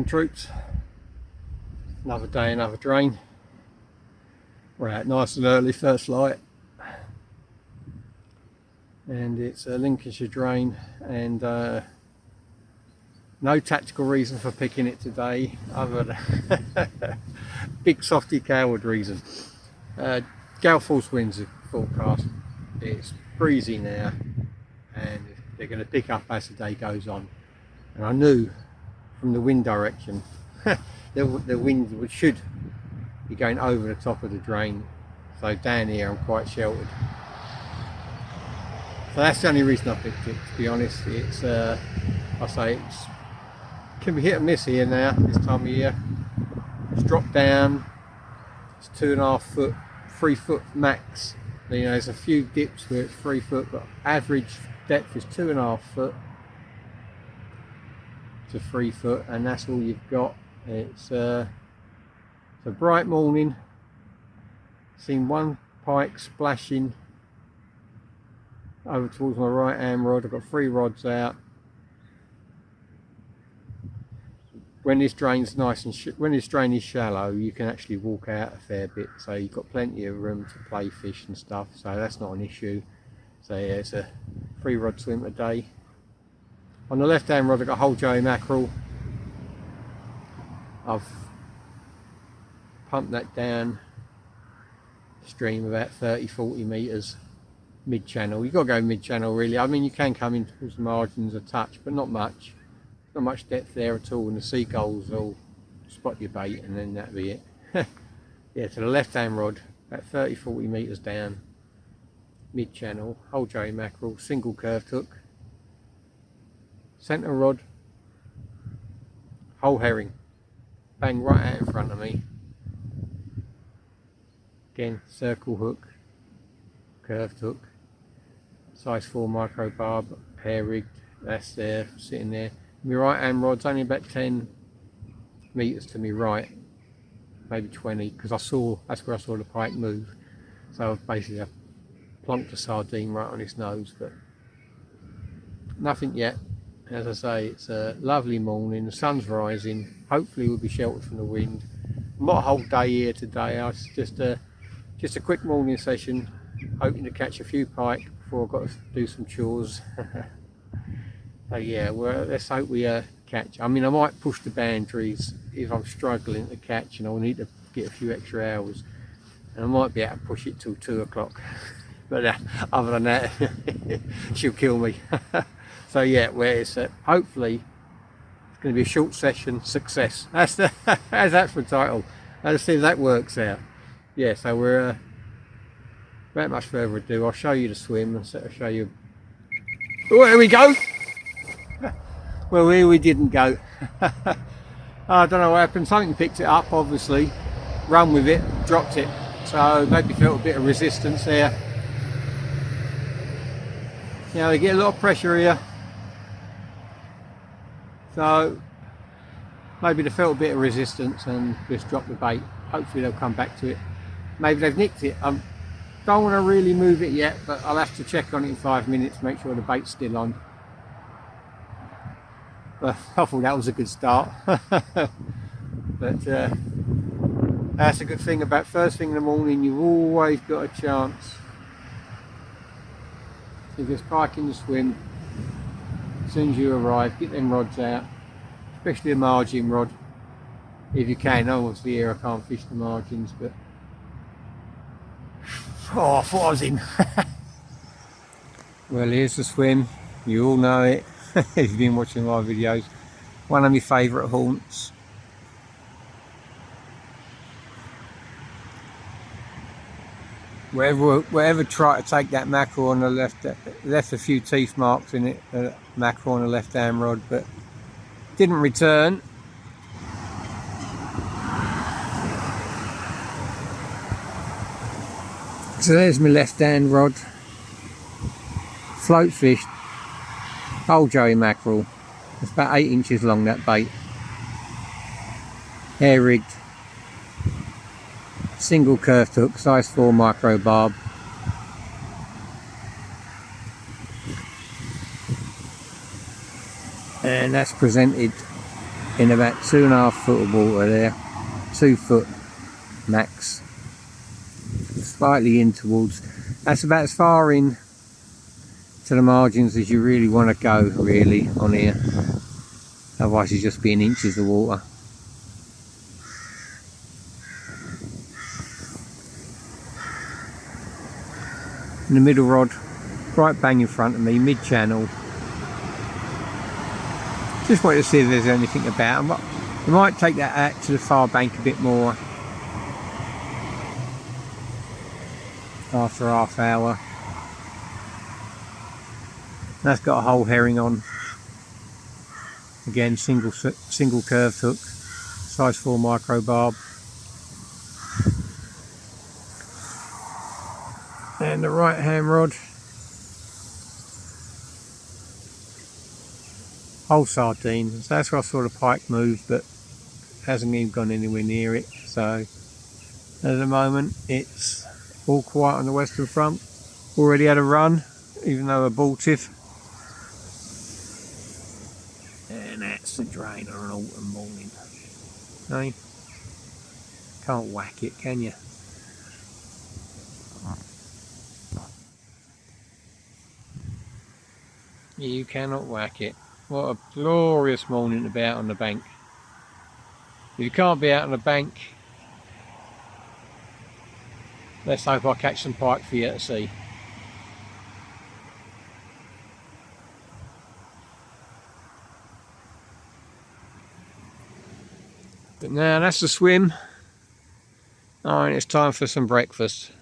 Morning troops, another day, another drain. We're out nice and early, first light, and it's a Lincolnshire drain, and no tactical reason for picking it today other than big softy coward reason. Gale force winds are forecast. It's breezy now and they're going to pick up as the day goes on, and I knew from the wind direction the wind should be going over the top of the drain, so down here I'm quite sheltered. So that's the only reason I picked it, to be honest. It's I say it's can be hit and miss here now this time of year. It's dropped down, it's 2.5 foot, 3 foot max. You know, there's a few dips where it's 3 foot, but average depth is 2.5 foot to 3 foot, and that's all you've got. It's a bright morning. Seen one pike splashing over towards my right hand rod. I've got 3 rods out. When this drain's nice and when this drain is shallow, you can actually walk out a fair bit, so you've got plenty of room to play fish and stuff, so that's not an issue. So yeah, it's a 3 rod swim a day. On the left hand rod I've got whole jelly mackerel. I've pumped that down stream about 30-40 metres mid channel. You've got to go mid channel really. I mean, you can come in towards the margins a touch, but not much. Not much depth there at all, and the seagulls will spot your bait and then that'll be it. Yeah, to the left hand rod, about 30-40 metres down, mid channel, whole jelly mackerel, single curved hook, centre rod, whole herring, bang right out in front of me. Again, circle hook, curved hook, size 4 micro barb, hair rigged, that's there, sitting there. My right hand rod's only about 10 metres to my right, maybe 20, because that's where I saw the pike move. So I've basically plonked a sardine right on his nose, but nothing yet. As I say, it's a lovely morning, the sun's rising, hopefully we'll be sheltered from the wind. Not a whole day here today, it's just a quick morning session, hoping to catch a few pike before I've got to do some chores. So yeah, well, let's hope we catch. I mean, I might push the boundaries if I'm struggling to catch and I'll need to get a few extra hours, and I might be able to push it till 2 o'clock. But other than that, she'll kill me. So yeah, where it's hopefully it's going to be a short session success. That's the that's the title. Let's see if that works out. Yeah, so we're without much further ado, I'll show you the swim and I'll show you. Oh, here we go. Well, here we didn't go. I don't know what happened. Something picked it up, obviously, run with it, dropped it. So maybe felt a bit of resistance there. You know, they get a lot of pressure here. So maybe they felt a bit of resistance and just dropped the bait. Hopefully they'll come back to it. Maybe they've nicked it. I don't want to really move it yet, but I'll have to check on it in 5 minutes, make sure the bait's still on. I thought that was a good start. But that's a good thing about first thing in the morning, you've always got a chance. If there's pike in the swim, as soon as you arrive, get them rods out, especially a margin rod, if you can. Obviously here I can't fish the margins, but oh, I thought I was in. Well, here's the swim, you all know it. If you've been watching my videos, one of my favourite haunts. Wherever tried to take that mackerel on the left, left a few teeth marks in it, mackerel on the left hand rod, but didn't return. So there's my left hand rod, float fished. Whole jelly mackerel. It's about 8 inches long, that bait. Hair rigged. Single curved hook, size 4 micro barb. And that's presented in about 2.5 foot of water there, 2 foot max, slightly in towards, that's about as far in to the margins as you really want to go really on here, otherwise you'll just be in inches of water. In the middle rod, right bang in front of me, mid channel. Just wanted to see if there's anything about them. We might take that out to the far bank a bit more after half hour. That's got a whole herring on. Again, single curved hook, size 4 micro barb. And the right hand rod, whole sardine. So that's where I saw the pike move, but hasn't even gone anywhere near it. So at the moment it's all quiet on the western front. Already had a run, even though abortive. And that's the drain on an autumn morning. Hey? Can't whack it, can you? You cannot whack it. What a glorious morning to be out on the bank. If you can't be out on the bank, let's hope I catch some pike for you to see. But now that's the swim. Alright, it's time for some breakfast.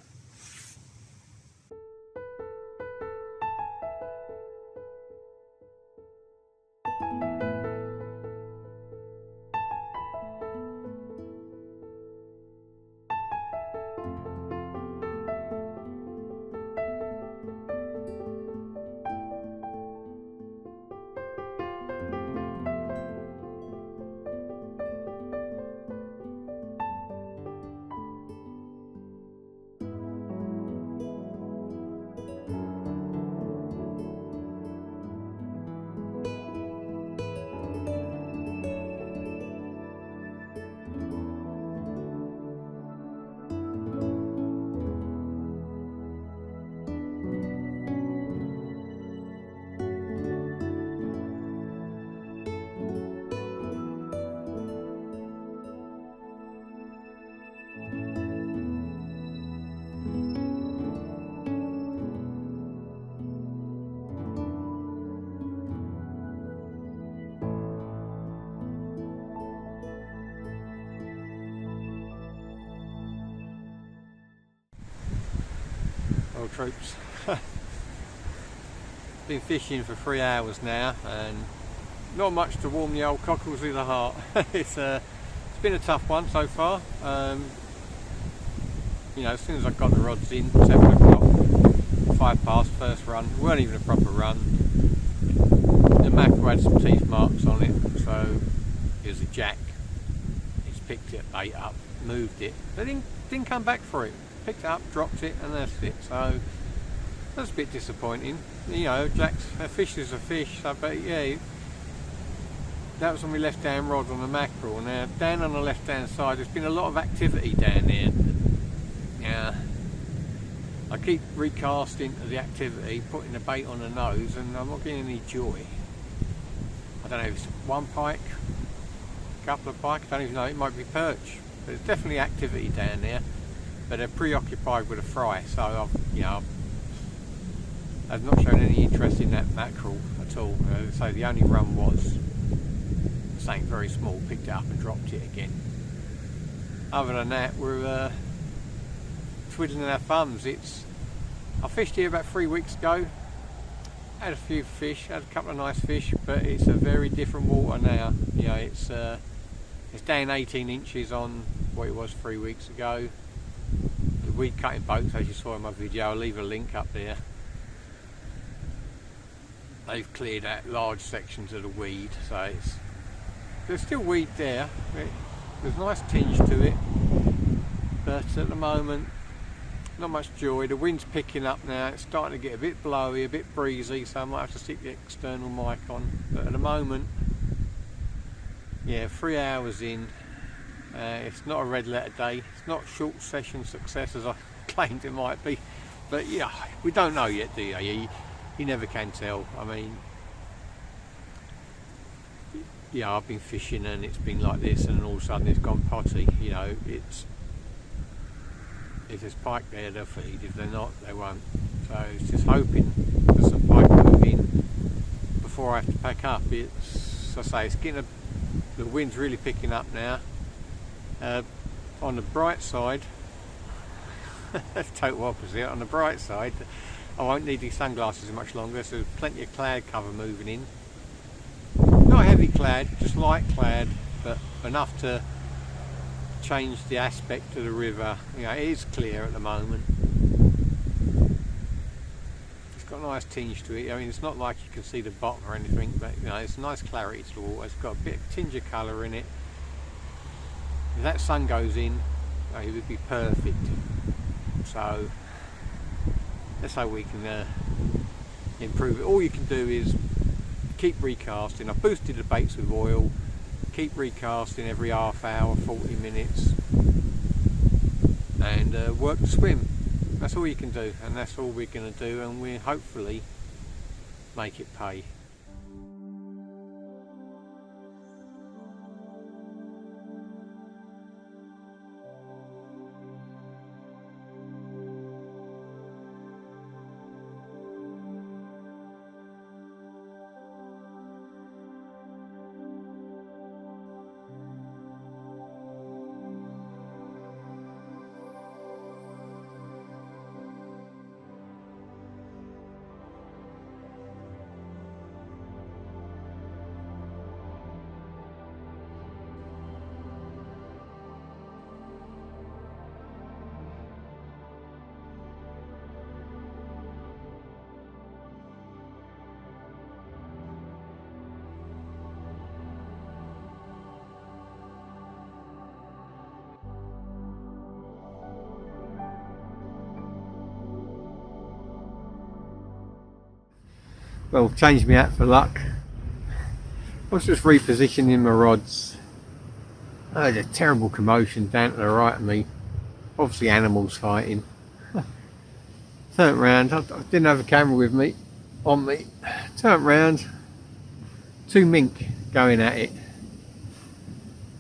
Troops. Been fishing for 3 hours now and not much to warm the old cockles of the heart. It's been a tough one so far. You know, as soon as I got the rods in, 7 o'clock, 5 past first run, it weren't even a proper run. The mackerel had some teeth marks on it, so it was a jack. He's picked it, ate up, moved it, but didn't come back for it. Picked it up, dropped it, and that's it. So that's a bit disappointing. You know, a fish is a fish. So, but yeah, that was on my left-hand rod on the mackerel. Now down on the left-hand side, there's been a lot of activity down there. Yeah, I keep recasting the activity, putting the bait on the nose, and I'm not getting any joy. I don't know if it's one pike, a couple of pike. I don't even know. It might be perch, but there's definitely activity down there. But they're preoccupied with a fry, so I've not shown any interest in that mackerel at all. So the only run was something very small, picked it up and dropped it again. Other than that, we're twiddling our thumbs. I fished here about 3 weeks ago, had a few fish, had a couple of nice fish, but it's a very different water now. You know, it's down 18 inches on what it was 3 weeks ago. The weed cutting boats, as you saw in my video, I'll leave a link up there. They've cleared out large sections of the weed, so there's still weed there. There's a nice tinge to it, but at the moment not much joy. The wind's picking up now, it's starting to get a bit blowy, a bit breezy, so I might have to stick the external mic on. But at the moment, Yeah, 3 hours in. It's not a red letter day. It's not short session success as I claimed it might be. But yeah, we don't know yet, do you? You never can tell. I mean, yeah, I've been fishing and it's been like this, and all of a sudden it's gone potty. You know, if there's pike there, they'll feed. If they're not, they won't. So it's just hoping there's some pike move in before I have to pack up. It's, as I say, it's getting the wind's really picking up now. On the bright side, that's total opposite. On the bright side, I won't need these sunglasses much longer, so there's plenty of cloud cover moving in. Not heavy cloud, just light cloud, but enough to change the aspect of the river. You know, it is clear at the moment. It's got a nice tinge to it. I mean, it's not like you can see the bottom or anything, but you know, it's a nice clarity to the water. It's got a bit of tinge of colour in it. If that sun goes in, it would be perfect. So that's how we can improve it. All you can do is keep recasting. I've boosted the baits with oil, keep recasting every half hour, 40 minutes, and work the swim. That's all you can do, and that's all we're going to do, and we'll hopefully make it pay. Well, changed me out for luck. I was just repositioning my rods. I had a terrible commotion down to the right of me. Obviously animals fighting. Turned round, I didn't have a camera with me, on me. Turned round, 2 mink going at it.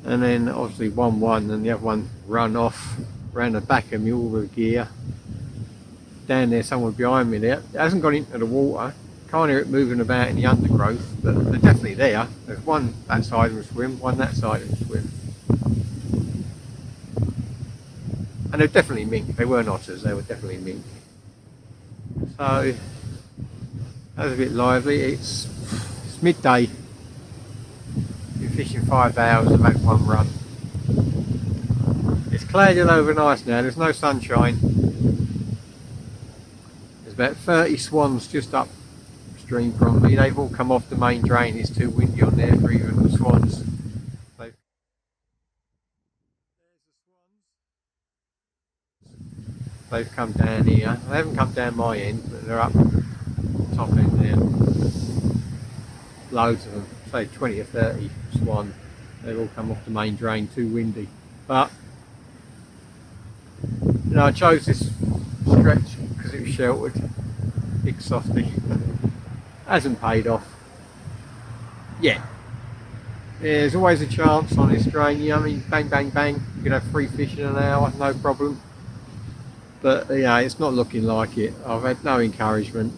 And then obviously one won and the other one run off, round the back of me all with gear. Down there, someone behind me there. It hasn't gone into the water. Can't hear it moving about in the undergrowth, but they're definitely there. There's one that side of the swim, one that side of the swim. And they're definitely mink. They weren't otters, they were definitely mink. So, that was a bit lively. It's midday. Been fishing 5 hours, I've had one run. It's clouded over nice now, there's no sunshine. There's about 30 swans just up stream from me. They've all come off the main drain. It's too windy on there for even the swans. They've come down here. They haven't come down my end, but they're up top end there. Loads of them, say 20 or 30 swan. They've all come off the main drain, too windy. But you know, I chose this stretch because it was sheltered. Big softy. Hasn't paid off yet. There's always a chance on this drain. I mean, bang, bang, bang. You can have 3 fish in an hour, no problem. But yeah, it's not looking like it. I've had no encouragement.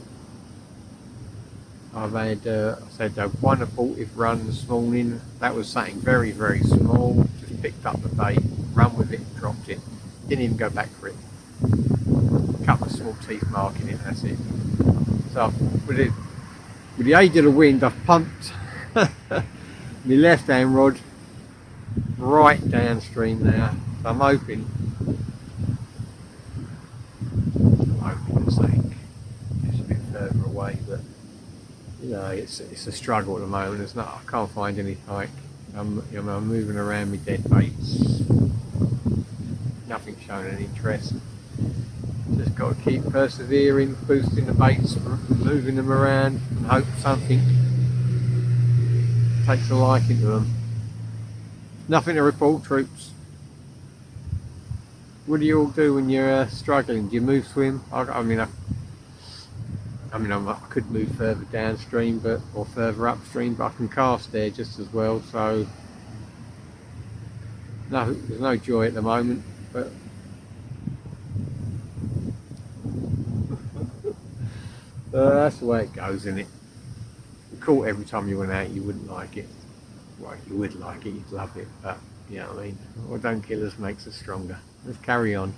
I've had, I said, one abortive run this morning. That was something very, very small. Just picked up the bait, run with it, dropped it. Didn't even go back for it. A couple of small teeth marking it, that's it. So with the aid of the wind, I've pumped my left hand rod right downstream now. So I'm hoping it's a bit further away, but you know, it's a struggle at the moment. It's not. I can't find any pike. I'm moving around with dead baits. Nothing showing any interest. Just got to keep persevering, boosting the baits, moving them around, and hope something takes a liking to them. Nothing to report, troops. What do you all do when you're struggling? Do you move, swim? I could move further downstream, or further upstream, but I can cast there just as well. So no, there's no joy at the moment. But that's the way it goes, isn't it? You caught every time you went out, you wouldn't like it. Well, you would like it, you'd love it, but you know what I mean. What don't kill us makes us stronger. Let's carry on.